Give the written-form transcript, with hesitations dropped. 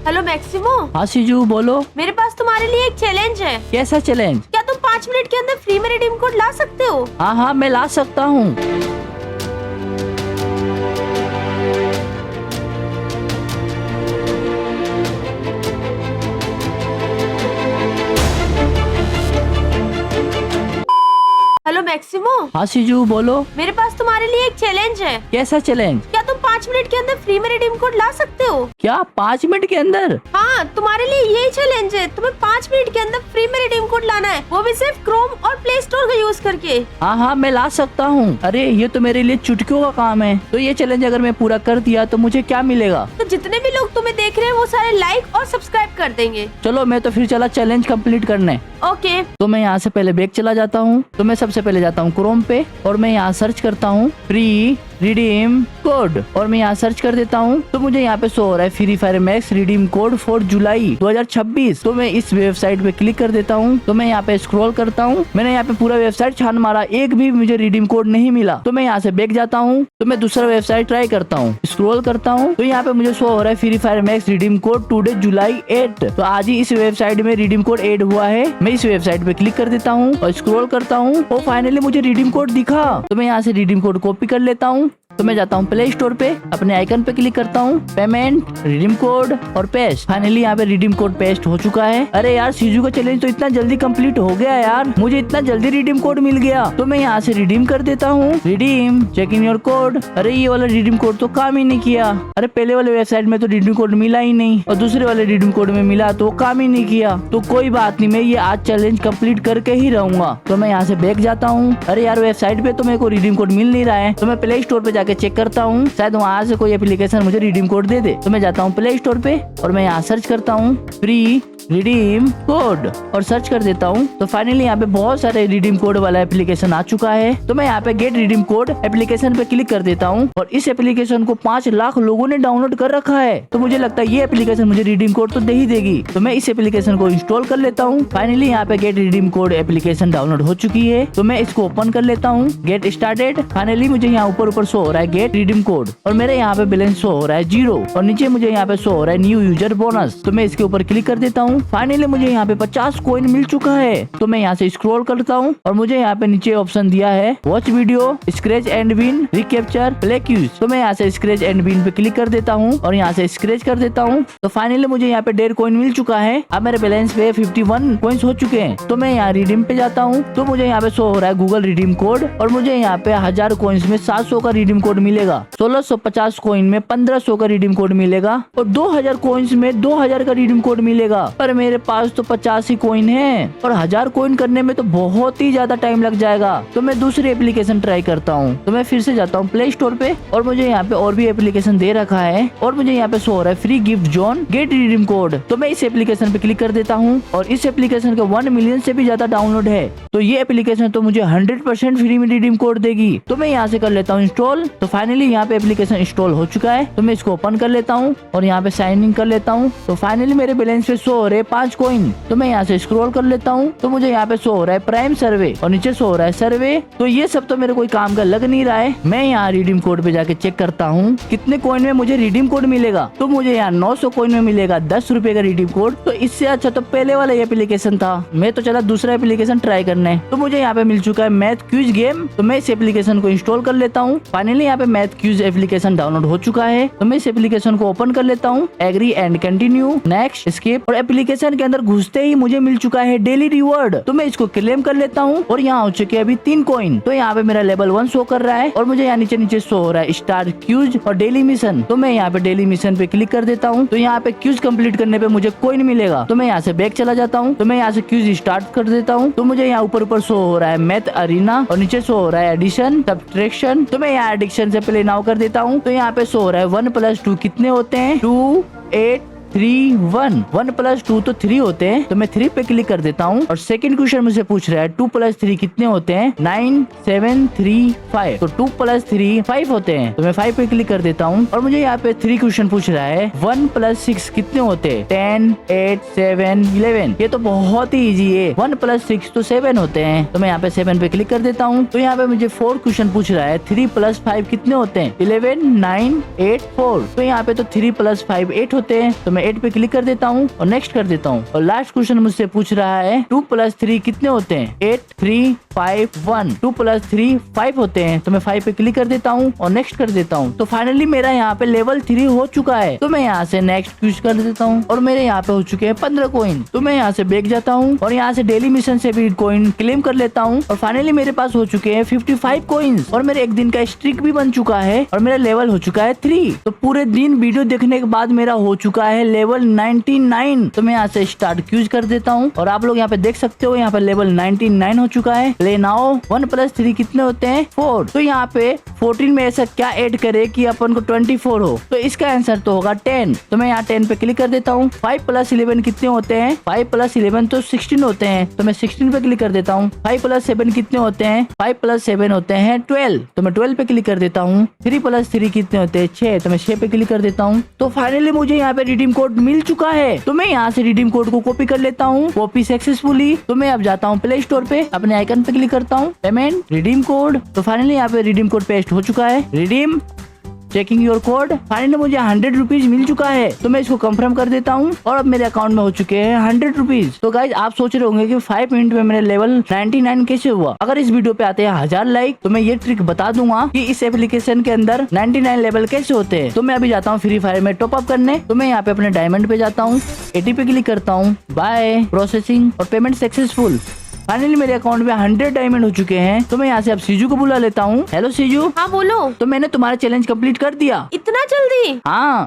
Hello Maximo. हाँ सीजू बोलो। मेरे पास तुम्हारे लिए एक चैलेंज है। कैसा चैलेंज? क्या तुम 5 मिनट के अंदर फ्री में रिडीम कोड ला सकते हो? हाँ हाँ मैं ला सकता हूँ। Hello Maximo. हाँ सीजू बोलो। मेरे पास तुम्हारे लिए एक चैलेंज है। कैसा चैलेंज? क्या तुम 5 मिनट के अंदर फ्री में रिडीम कोड ला सकते हो? क्या 5 मिनट के अंदर? हाँ, तुम्हारे लिए यही चैलेंज है। तुम्हें 5 मिनट के अंदर फ्री में रिडीम कोड लाना है, वो भी सिर्फ क्रोम और प्ले स्टोर का यूज करके। हाँ हाँ मैं ला सकता हूँ। अरे ये तो मेरे लिए चुटकियों का काम है। तो ये चैलेंज अगर मैं पूरा कर दिया तो मुझे क्या मिलेगा? तो जितने भी लोग तुम्हें देख रहे हैं वो सारे लाइक और सब्सक्राइब कर देंगे। चलो मैं तो फिर चला चैलेंज कंप्लीट करने। ओके। तो मैं यहाँ से पहले बैक चला जाता हूँ। तो मैं सबसे पहले जाता हूँ क्रोम पे और मैं यहाँ सर्च करता हूँ फ्री रिडीम कोड और मैं यहाँ सर्च कर देता हूँ। तो मुझे यहाँ पे शो हो रहा है Free Fire Max redeem code 4 जुलाई 2026। तो मैं इस वेबसाइट पे क्लिक कर देता हूँ। तो मैं यहाँ पे स्क्रॉल करता हूँ। मैंने यहाँ पे पूरा वेबसाइट छान मारा, एक भी मुझे रिडीम कोड नहीं मिला। तो मैं यहाँ से बैक जाता हूँ। तो मैं दूसरा वेबसाइट ट्राई करता हूँ, स्क्रॉल करता हूँ। तो यहाँ पे मुझे शो हो रहा है Free Fire Max redeem code today July 8। तो आज ही इस वेबसाइट में रिडीम कोड ऐड हुआ है। मैं इस वेबसाइट पे क्लिक कर देता हूँ और स्क्रॉल करता हूँ और फाइनली मुझे रिडीम कोड दिखा। तो मैं यहाँ से रिडीम कोड कॉपी कर लेता हूँ। तो मैं जाता हूँ प्ले स्टोर पे, अपने आइकन पे क्लिक करता हूँ, पेमेंट, रिडीम कोड और पेस्ट। फाइनली यहाँ पे रिडीम कोड पेस्ट हो चुका है। अरे यार सीजू का चैलेंज तो इतना जल्दी कंप्लीट हो गया यार, मुझे इतना जल्दी रिडीम कोड मिल गया। तो मैं यहाँ से रिडीम कर देता हूँ। Redeem check in your code. अरे ये वाला रिडीम कोड तो काम ही नहीं किया। अरे पहले वाले वेबसाइट में तो रिडीम कोड मिला ही नहीं और दूसरे वाले रिडीम कोड में मिला तो काम ही नहीं किया। तो कोई बात नहीं, मैं ये आज चैलेंज कंप्लीट करके ही रहूंगा। तो मैं यहाँ से बैक जाता हूँ। अरे यार वेबसाइट पे तो मेरे को रिडीम कोड मिल नहीं रहा है। तो मैं प्ले स्टोर पे जाके चेक करता हूँ, शायद वहाँ से कोई एप्लीकेशन मुझे रिडीम कोड दे दे। तो मैं जाता हूँ प्ले स्टोर पे और मैं यहाँ सर्च करता हूँ फ्री रिडीम कोड और सर्च कर देता हूँ। तो फाइनली यहाँ पे बहुत सारे रिडीम कोड वाला एप्लीकेशन आ चुका है। तो मैं यहाँ पे गेट रिडीम कोड एप्लीकेशन पे क्लिक कर देता हूँ और इस एप्लीकेशन को 5 लाख लोगों ने डाउनलोड कर रखा है। तो मुझे लगता है ये एप्लीकेशन मुझे रिडीम कोड तो दे ही देगी। तो मैं इस एप्लीकेशन को इंस्टॉल कर लेता हूँ। फाइनली यहाँ पे get redeem code application download हो चुकी है। तो मैं इसको ओपन कर लेता हूँ। Get started. फाइनली मुझे यहाँ ऊपर शो हो रहा है गेट रिडीम कोड और मेरे यहाँ पे बैलेंस शो हो रहा है 0 और नीचे मुझे यहाँ पे शो हो रहा है न्यू यूजर बोनस। तो मैं इसके ऊपर क्लिक कर देता हूँ। फाइनली मुझे यहाँ पे 50 कॉइन मिल चुका है। तो मैं यहाँ से स्क्रॉल करता हूँ और मुझे यहाँ पे नीचे ऑप्शन दिया है watch video, scratch and win, recapture, play quiz. तो मैं यहाँ से स्क्रैच एंड विन पे क्लिक कर देता हूँ और यहाँ से स्क्रैच कर देता हूँ। तो फाइनली मुझे यहाँ पे 1.5 कॉइन मिल चुका है। अब मेरे बैलेंस पे 51 कॉइन्स हो चुके हैं। तो मैं यहाँ रिडीम पे जाता हूँ। तो मुझे यहाँ पे शो हो रहा है गूगल रिडीम कोड और मुझे यहाँ पे 1000 कॉइन्स में 700 का रिडीम कोड मिलेगा, 1650 कॉइन में 1500 का रिडीम कोड मिलेगा और 2000 कॉइन्स में 2000 का रिडीम कोड मिलेगा। पर मेरे पास तो 50 ही कॉइन है और 1000 कॉइन करने में तो बहुत ही ज्यादा टाइम लग जाएगा। तो मैं दूसरी एप्लीकेशन ट्राई करता हूँ। तो मैं फिर से जाता हूँ प्ले स्टोर पे और मुझे यहाँ पे और भी एप्लीकेशन दे रखा है और मुझे यहाँ पे शो हो रहा है free gift zone get redeem code. तो मैं इस एप्लीकेशन पे क्लिक कर देता हूँ और इस एप्लीकेशन के 1 मिलियन से भी ज्यादा डाउनलोड है। तो ये एप्लीकेशन तो मुझे 100% फ्री में रिडीम कोड देगी। तो मैं यहाँ से कर लेता हूँ इंस्टॉल। तो फाइनली यहाँ पे एप्लीकेशन इंस्टॉल हो चुका है। तो मैं इसको ओपन कर लेता हूँ और यहाँ पे साइन इन कर लेता हूँ। तो फाइनली मेरे बैलेंस पे शो हो रहे 5 कॉइन। तो मैं यहाँ से स्क्रॉल कर लेता हूँ। तो मुझे यहाँ पे शो हो रहा है प्राइम सर्वे और नीचे शो हो रहा है सर्वे। तो ये सब तो मेरे कोई काम का लग नहीं रहा है। मैं यहाँ रिडीम कोड पे जाके चेक करता हूँ कितने कॉइन में मुझे रिडीम कोड मिलेगा। तो मुझे यहाँ 900 कॉइन में मिलेगा 10 रुपए का रिडीम कोड। तो इससे अच्छा तो पहले वाला एप्लीकेशन था। मैं तो चला दूसरा एप्लीकेशन ट्राई करने। तो मुझे यहाँ पे मिल चुका है मैथ क्यूज गेम। तो मैं इस एप्लीकेशन को इंस्टॉल कर लेता हूँ। फाइनली यहाँ पे मैथ क्यूज एप्लीकेशन डाउनलोड हो चुका है। तो मैं इस एप्लीकेशन को ओपन कर लेता हूँ। Agree and continue, next, skip. और एप्लीकेशन के अंदर घुसते ही मुझे मिल चुका है डेली रिवॉर्ड। तो मैं इसको क्लेम कर लेता हूँ और यहाँ हो चुके अभी 3 कॉइन। तो यहाँ पे मेरा लेवल 1 शो कर रहा है और मुझे यहाँ नीचे शो हो रहा है स्टार क्यूज और डेली मिशन। तो मैं यहाँ पे डेली मिशन पे क्लिक कर देता हूँ। तो यहाँ पे क्यूज कंप्लीट करने पे मुझे कॉइन मिलेगा। तो मैं यहाँ से बैक चला जाता हूँ। तो मैं यहाँ से क्यूज स्टार्ट कर देता हूँ। तो मुझे यहाँ ऊपर शो हो रहा है मैथ अरीना और नीचे शो हो रहा है एडिशन, सब्ट्रैक्शन। तो मैं यहाँ एडिशन से प्ले नाउ कर देता हूँ। तो यहाँ पे शो हो रहा है 1 + 2 कितने होते हैं, 2, 8, 3, 1। 1 + 2 तो 3 होते हैं। तो मैं 3 पे क्लिक कर देता हूँ और सेकंड क्वेश्चन मुझे पूछ रहा है 2 + 3 कितने होते हैं, 9, 7, 3, 5। तो 2 + 3 5 होते हैं। तो मैं 5 पे क्लिक कर देता हूँ और मुझे यहाँ पे 3 क्वेश्चन पूछ रहा है 1 + 6 कितने होते हैं, 10, 8, 7, 11। ये तो बहुत ही इजी है। 1 + 6 तो 7 होते हैं। तो मैं यहाँ पे 7 पे क्लिक कर देता हूँ। तो यहाँ पे मुझे 4 क्वेश्चन पूछ रहा है 3 + 5 कितने होते हैं, 11, 9, 8, 4। तो यहाँ पे तो 3 + 5 8 होते हैं। तो मैं 8 पे क्लिक कर देता हूँ और नेक्स्ट कर देता हूँ। और लास्ट क्वेश्चन मुझसे पूछ रहा है 2 + 3 कितने होते हैं? 8 3 5 1। 2 + 3 5 होते हैं, तो मैं 5 पे क्लिक कर देता हूँ और नेक्स्ट कर देता हूँ। तो फाइनली मेरा यहाँ पे लेवल 3 हो चुका है। तो मैं यहाँ से नेक्स्ट चूज कर देता हूँ और मेरे यहाँ पे हो चुके हैं 15 कॉइन। तो मैं यहाँ से बैक जाता हूँ और यहाँ से डेली मिशन से भी कॉइन क्लेम कर लेता हूँ और फाइनली मेरे पास हो चुके हैं 55 कॉइन्स और मेरे एक दिन का स्ट्रिक भी बन चुका है और मेरा लेवल हो चुका है 3। तो पूरे दिन वीडियो देखने के बाद मेरा हो चुका है लेवल 99। तो मैं यहाँ से स्टार्ट क्यूज कर देता हूँ और आप लोग यहाँ पे देख सकते हो यहाँ पे लेवल 99 हो चुका है। Play now. 1 + 3 कितने होते हैं? 4। तो यहाँ पे 14 में ऐसा क्या ऐड करे कि अपन को 24 हो? तो इसका आंसर तो होगा 10। तो मैं यहाँ 10 पे क्लिक कर देता हूँ। 5 + 11 कितने होते हैं? 5 + 11 तो 16 होते हैं, तो मैं 16 पे क्लिक कर देता हूँ। 5 + 7 कितने होते हैं? 5 + 7 होते हैं 12, तो मैं 12 पे क्लिक कर देता हूँ। 3 + 3 कितने होते हैं? 6, तो मैं 6 पे क्लिक कर देता हूँ। तो फाइनली मुझे यहाँ पे रिडीम कोड मिल चुका है। तो मैं यहाँ से रिडीम कोड को कॉपी कर लेता हूँ। Copy successfully. तो मैं अब जाता हूँ प्ले स्टोर पे, अपने आइकन पे क्लिक करता हूँ, पेमेंट, रिडीम कोड। तो फाइनली यहाँ पे रिडीम कोड पेस्ट हो चुका है। Redeem, checking your code. Finally मुझे 100 रुपीज मिल चुका है। तो मैं इसको कंफर्म कर देता हूँ और अब मेरे अकाउंट में हो चुके हैं 100 रुपीज। तो गाइज आप सोच रहे होंगे कि 5 मिनट में मेरे लेवल 99 कैसे हुआ। अगर इस वीडियो पे आते हैं 1000 लाइक तो मैं ये ट्रिक बता दूंगा कि इस एप्लीकेशन के अंदर 99 लेवल कैसे होते हैं। तो मैं अभी जाता हूँ फ्री फायर में टॉप अप करने। तो मैं यहाँ पे अपने डायमंड पे जाता हूँ, 80 पे क्लिक करता हूँ, बाय, प्रोसेसिंग और पेमेंट सक्सेसफुल। फाइनली मेरे अकाउंट में 100 डायमंड हो चुके हैं। तो मैं यहाँ से अब सीजू को बुला लेता हूँ। हेलो सीजू। हाँ बोलो। तो मैंने तुम्हारा चैलेंज कंप्लीट कर दिया। इतना जल्दी? हाँ,